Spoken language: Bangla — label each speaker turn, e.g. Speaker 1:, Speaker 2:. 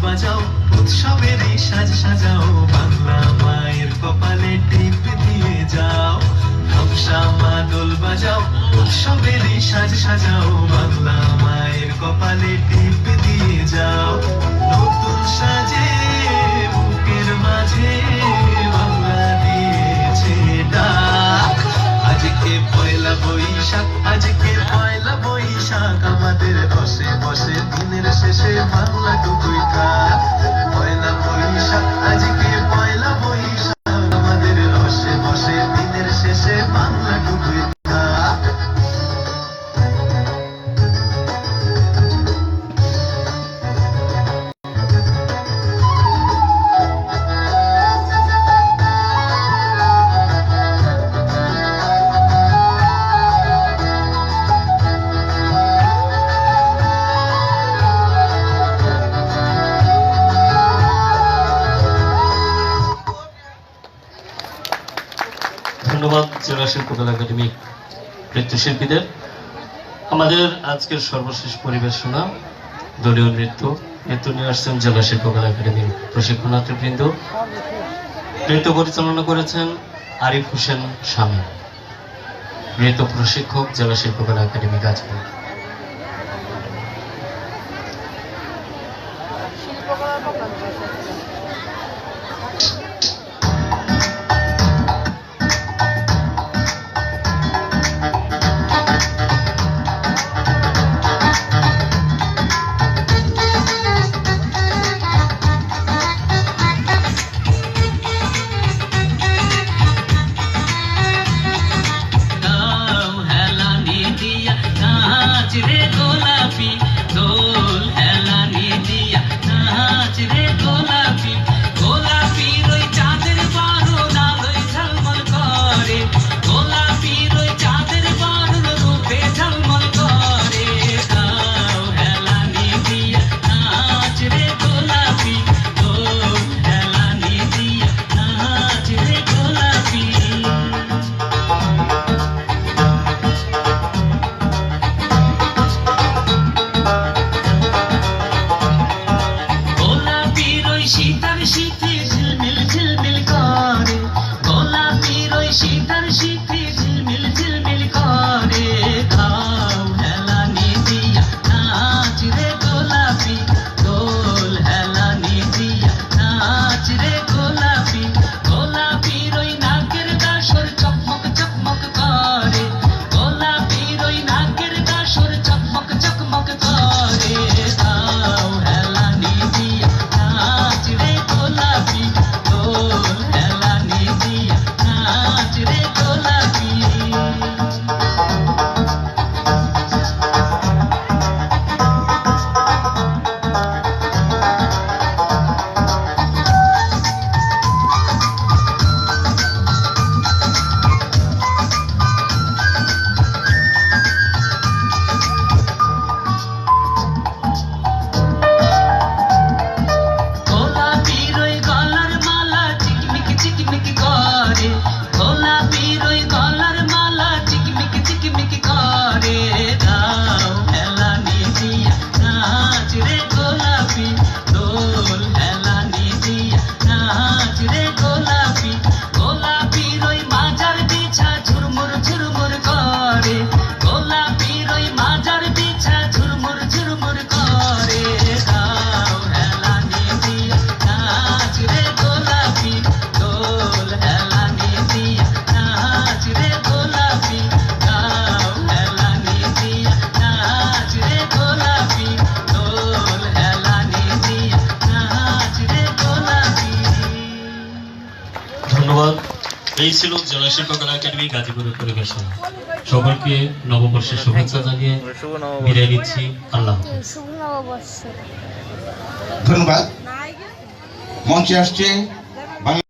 Speaker 1: বাজাও উৎসবেরই সাজ সাজাও বাংলা মায়ের কপালে টিপ দিয়ে যাও হামসা মা দোল বাজাও উৎসবেরই সাজ সাজাও বাংলা মায়ের কপালে টিপ দিয়ে যাও নতুন সাজে বুকের মাঝে বাংলা দিয়েছে ডাক আজকে পয়লা বৈশাখ আজকে পয়লা বৈশাখ আমাদের বসে বসে দিনের শেষে বাংলা টুকুই কাক পয়লা বৈশাখ আজকে পয়লা বৈশাখ আমাদের বসে বসে দিনের শেষে বাংলা টুকুই কাক
Speaker 2: ধন্যবাদ জেলা শিল্পকলা একাডেমি নৃত্যশিল্পীদের। আমাদের আজকের সর্বশেষ পরিবেশনা দলীয় নৃত্য নিয়ে আসছেন জেলা শিল্পকলা একাডেমির প্রশিক্ষণার্থীবৃন্দ। নৃত্য পরিচালনা করেছেন আরিফ হোসেন শামীম, নৃত্য প্রশিক্ষক জেলা শিল্পকলা একাডেমি গাজীপুর।
Speaker 3: রে গোলাপি দোল হেলানি দিয়া নাচ রে গোলাপি গোলাপি রই চাঁদের বারণ আলোয় ঝলমল করে গোলাপি রই চাঁদের বারণ রূপে ঝলমল করে দাও হেলানি দিয়া নাচ রে গোলাপি দোল হেলানি দিয়া নাচ রে গোলাপি শীতার শীতে ঝিলমিল ঝিলমিল করে গোলাপির ওই শীতার শীতে ঝিলমিল ঝিলমিল করে দাও হেলানি দিয়া নাচ রে গোলাপি দোল হেলানি দিয়া নাচ রে গোলাপি গোলাপির ওই নাকের দাসর চকমক চকমক করে গোলাপির ওই নাকের দাসর চকমক চকমক করে দাও হেলানি দিয়া নাচ রে গোলাপি দোল হেলানি দিয়া নাচ রে গোলাপি গোলাপির ওই গলার মালা চিকমিকি চিকমিকি করে গোলাপির ওই গলার মালা চিকমিকি চিকমিকি করে দাও হেলানি দিয়া নাচ রে গোলাপি দোল হেলানি দিয়া নাচ রে গোলাপি গোলাপির ওই মাজার বিছা ঝুরমুর ঝুরমুর করে গোলাপির ওই মাজার বিছা ঝুরমুর ঝুরমুর করে দাও হেলানি দিয়া নাচ রে গোলাপি দোল হেলানি দিয়া নাচ রে গোলাপি দাও হেলানি দিয়া নাচ রে গোলাপি দোল হেলানি দিয়া নাচ রে গোলাপি।
Speaker 2: ধন্যবাদ। এই ছিল জেলা শিল্পকলা একাডেমি গাজীপুরের পরিবেশনা। সকলকে নববর্ষের শুভেচ্ছা জানিয়ে বিদায় নিচ্ছি। আল্লাহ হাফেজ।
Speaker 4: ধন্যবাদ। মঞ্চে আসছে